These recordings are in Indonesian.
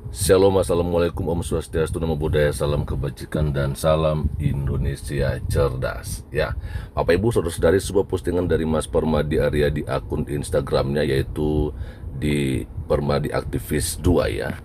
Shalom, assalamualaikum, om swastiastu, namo buddhaya, salam kebajikan dan salam Indonesia cerdas. Ya, Bapak Ibu saudara-saudari, sebuah postingan dari Mas Permadi Arya di akun Instagramnya, yaitu di Permadi Aktivis 2 ya.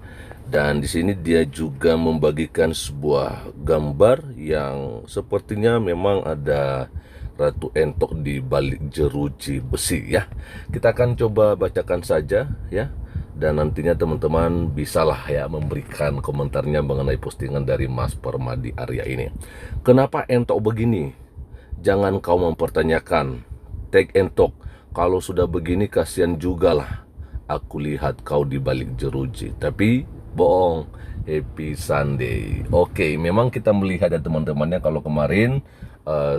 Dan di sini dia juga membagikan sebuah gambar yang sepertinya memang ada Ratu Entok di balik jeruji besi ya. Kita akan coba bacakan saja ya, dan nantinya teman-teman bisalah ya memberikan komentarnya mengenai postingan dari Mas Permadi Arya ini. Kenapa entok begini? Jangan kau mempertanyakan. Take entok. Kalau sudah begini kasihan juga lah. Aku lihat kau di balik jeruji. Tapi bohong. Happy Sunday. Oke, memang kita melihat ya teman-temannya, kalau kemarin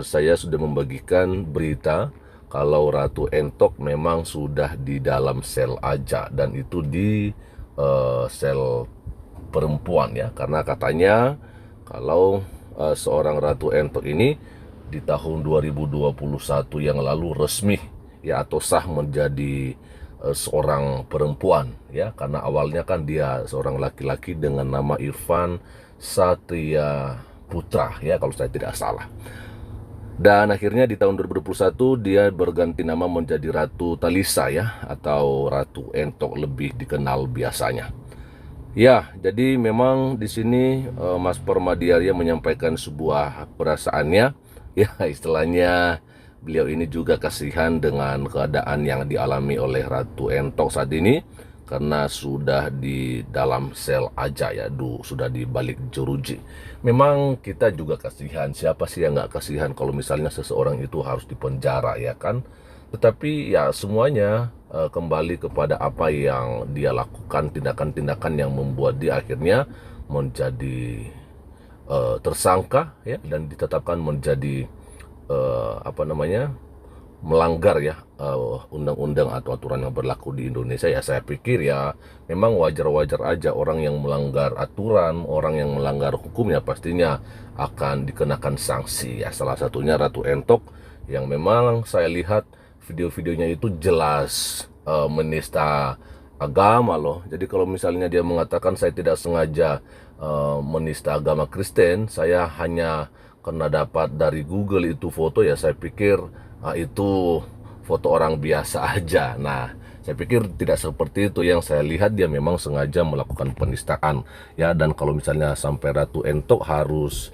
saya sudah membagikan berita kalau Ratu Entok memang sudah di dalam sel aja, dan itu di sel perempuan ya, karena katanya kalau seorang Ratu Entok ini di tahun 2021 yang lalu resmi ya atau sah menjadi seorang perempuan ya, karena awalnya kan dia seorang laki-laki dengan nama Irfan Satria Putra ya kalau saya tidak salah. Dan akhirnya di tahun 2021 dia berganti nama menjadi Ratu Talisa ya, atau Ratu Entok lebih dikenal biasanya. Ya, jadi memang di sini Mas Permadi Arya menyampaikan sebuah perasaannya. Ya, istilahnya beliau ini juga kasihan dengan keadaan yang dialami oleh Ratu Entok saat ini, karena sudah di dalam sel aja ya, sudah di balik jeruji. Memang kita juga kasihan, siapa sih yang nggak kasihan kalau misalnya seseorang itu harus dipenjara ya kan. Tetapi ya semuanya kembali kepada apa yang dia lakukan, tindakan-tindakan yang membuat dia akhirnya menjadi tersangka ya, dan ditetapkan menjadi melanggar ya undang-undang atau aturan yang berlaku di Indonesia. Ya saya pikir ya memang wajar-wajar aja orang yang melanggar aturan, orang yang melanggar hukum ya pastinya akan dikenakan sanksi ya. Salah satunya Ratu Entok yang memang saya lihat video-videonya itu jelas menista agama loh. Jadi kalau misalnya dia mengatakan saya tidak sengaja menista agama Kristen, saya hanya karena dapat dari Google itu foto, ya saya pikir itu foto orang biasa aja. Nah, saya pikir tidak seperti itu. Yang saya lihat dia memang sengaja melakukan penistaan ya. Dan kalau misalnya sampai Ratu Entok harus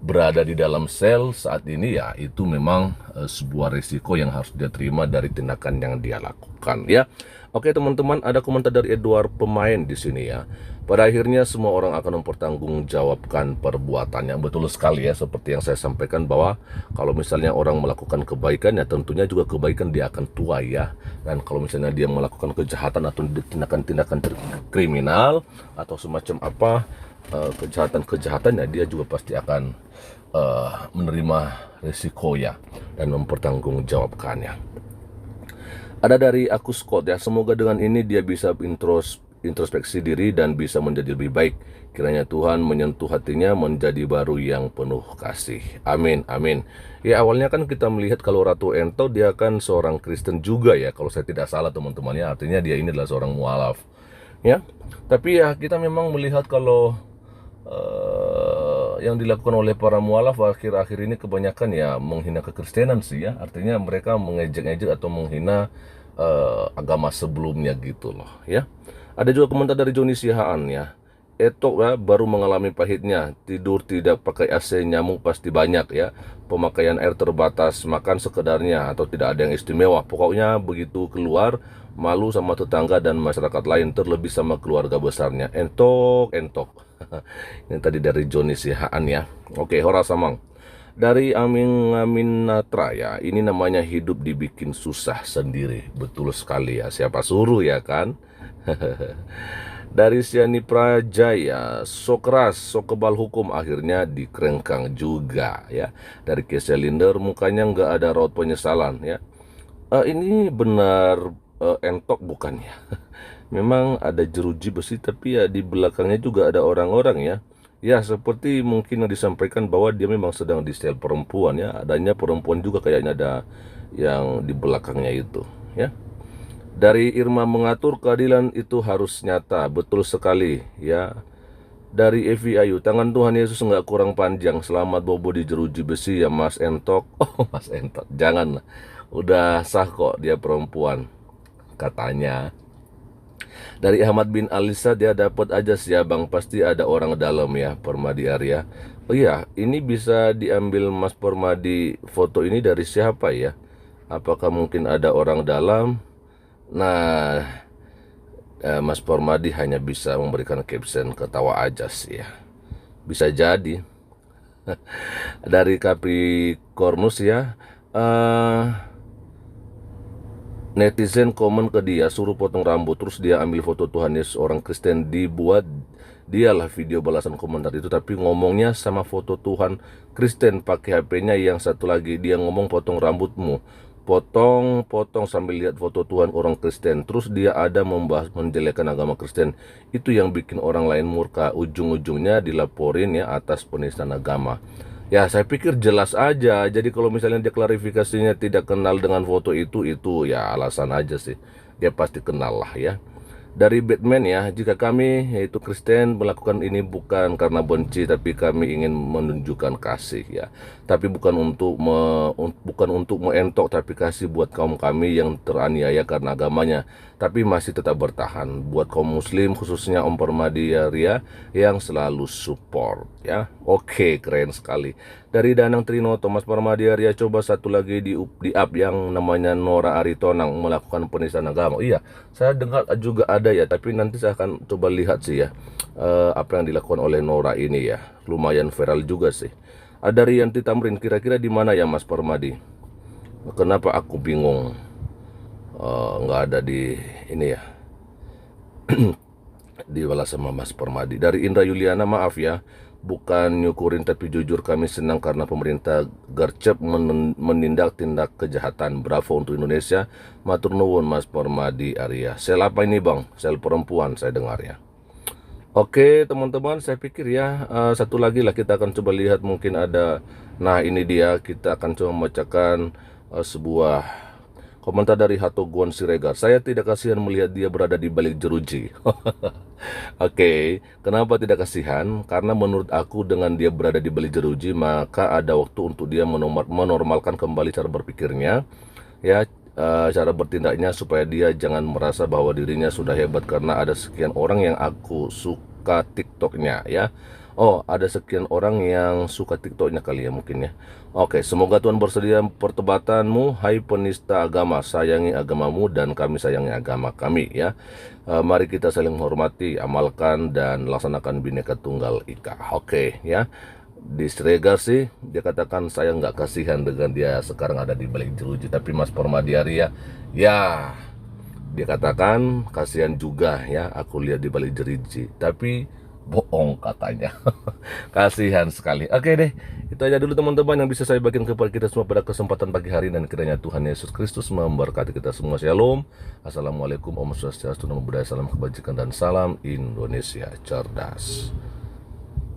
berada di dalam sel saat ini ya, itu memang sebuah risiko yang harus dia terima dari tindakan yang dia lakukan ya. Oke teman-teman, ada komentar dari Edward pemain di sini ya. Pada akhirnya semua orang akan mempertanggungjawabkan perbuatannya. Betul sekali ya, seperti yang saya sampaikan bahwa kalau misalnya orang melakukan kebaikan ya tentunya juga kebaikan dia akan tuai ya. Dan kalau misalnya dia melakukan kejahatan atau tindakan-tindakan kriminal atau semacam apa kejahatan-kejahatan ya, dia juga pasti akan menerima risiko ya dan mempertanggungjawabkannya. Ada dari aku Scott ya, semoga dengan ini dia bisa introspeksi diri dan bisa menjadi lebih baik. Kiranya Tuhan menyentuh hatinya menjadi baru yang penuh kasih. Amin, amin. Ya awalnya kan kita melihat kalau Ratu Entok dia kan seorang Kristen juga ya, kalau saya tidak salah teman-teman ya, artinya dia ini adalah seorang mualaf ya. Tapi ya kita memang melihat kalau yang dilakukan oleh para mualaf akhir-akhir ini kebanyakan ya menghina kekristenan sih ya, artinya mereka mengejek-ejek atau menghina agama sebelumnya gitu loh ya. Ada juga komentar dari Joni Sihaan ya. Etok ya, baru mengalami pahitnya, tidur tidak pakai AC, nyamuk pasti banyak ya, pemakaian air terbatas, makan sekedarnya atau tidak ada yang istimewa. Pokoknya begitu keluar malu sama tetangga dan masyarakat lain, terlebih sama keluarga besarnya. Entok, entok. Ini tadi dari Joni Sihaan ya. Oke, Hora Samang. Dari Amin Natra ya, ini namanya hidup dibikin susah sendiri. Betul sekali ya, siapa suruh ya kan. Dari Siani Prajaya, sok keras, sok kebal hukum, akhirnya dikerengkang juga ya. Dari Keselinder, mukanya nggak ada raut penyesalan ya. Ini benar entok bukan ya? Memang ada jeruji besi, tapi ya di belakangnya juga ada orang-orang ya. Ya seperti mungkin yang disampaikan bahwa dia memang sedang di sel perempuan ya. Adanya perempuan juga kayaknya ada yang di belakangnya itu ya. Dari Irma mengatur keadilan itu harus nyata, betul sekali ya. Dari Evi Ayu, tangan Tuhan Yesus nggak kurang panjang. Selamat bobo di jeruji besi ya Mas Entok. Oh Mas Entok, jangan, udah sah kok dia perempuan katanya. Dari Ahmad bin Alisa, dia dapat aja sih ya bang, pasti ada orang dalam ya, Permadi Arya. Oh iya, ini bisa diambil Mas Permadi, foto ini dari siapa ya? Apakah mungkin ada orang dalam? Nah, Mas Permadi hanya bisa memberikan caption ketawa aja sih ya. Bisa jadi. Dari Capricornus ya, netizen komen ke dia, suruh potong rambut, terus dia ambil foto Tuhan Yesus orang Kristen, dibuat dialah video balasan komentar itu, tapi ngomongnya sama foto Tuhan Kristen pakai HP-nya. Yang satu lagi dia ngomong potong rambutmu, potong sambil lihat foto Tuhan orang Kristen. Terus dia ada membahas menjelekkan agama Kristen. Itu yang bikin orang lain murka, ujung-ujungnya dilaporin ya atas penistaan agama. Ya saya pikir jelas aja. Jadi kalau misalnya dia klarifikasinya tidak kenal dengan foto itu ya alasan aja sih. Dia pasti kenal lah ya. Dari Batman ya, jika kami yaitu Kristen melakukan ini bukan karena benci, tapi kami ingin menunjukkan kasih ya. Tapi bukan untuk mengentok, tapi kasih buat kaum kami yang teraniaya karena agamanya, tapi masih tetap bertahan. Buat kaum muslim khususnya Om Permadi Arya yang selalu support ya. Oke, keren sekali. Dari Danang Trinoto, Mas Permadi Arya coba satu lagi di up yang namanya Nora Aritonang melakukan penistaan agama. Iya, saya dengar juga ada ya, tapi nanti saya akan coba lihat sih ya apa yang dilakukan oleh Nora ini ya. Lumayan viral juga sih. Ada Rianti Tamrin, kira-kira di mana ya Mas Permadi? Kenapa aku bingung? Nggak ada di ini ya. Dibalas sama Mas Permadi. Dari Indra Yuliana, maaf ya, bukan nyukurin tapi jujur kami senang karena pemerintah gercep menindak tindak kejahatan. Bravo untuk Indonesia. Matur nuwun Mas Permadi Arya. Sel apa ini bang? Sel perempuan saya dengar ya. Oke teman-teman, saya pikir ya satu lagi lah kita akan coba lihat, mungkin ada. Nah ini dia, kita akan coba membacakan sebuah komentar dari Hatoguan Siregar. Saya tidak kasihan melihat dia berada di balik jeruji. Oke, kenapa tidak kasihan? Karena menurut aku dengan dia berada di balik jeruji, maka ada waktu untuk dia menormalkan kembali cara berpikirnya, ya, cara bertindaknya, supaya dia jangan merasa bahwa dirinya sudah hebat karena ada sekian orang yang aku suka TikToknya ya. Oh, ada sekian orang yang suka TikToknya kali ya mungkin ya. Oke, semoga Tuhan bersedia pertobatanmu, hai penista agama. Sayangi agamamu dan kami sayangi agama kami ya. Mari kita saling menghormati, amalkan dan laksanakan Bhinneka Tunggal Ika. Oke ya. Di Siregar sih dia katakan saya nggak kasihan dengan dia sekarang ada di balik jeruji, tapi Mas Permadi Arya ya dia katakan kasihan juga ya, aku lihat di balik jeruji, tapi bohong katanya. Kasihan sekali. Oke deh, itu aja dulu teman-teman yang bisa saya bagikan kepada kita semua pada kesempatan pagi hari, dan kiranya Tuhan Yesus Kristus memberkati kita semua. Shalom. Assalamualaikum, Om Swastiastu, Namo Buddhaya, salam kebajikan dan salam Indonesia cerdas.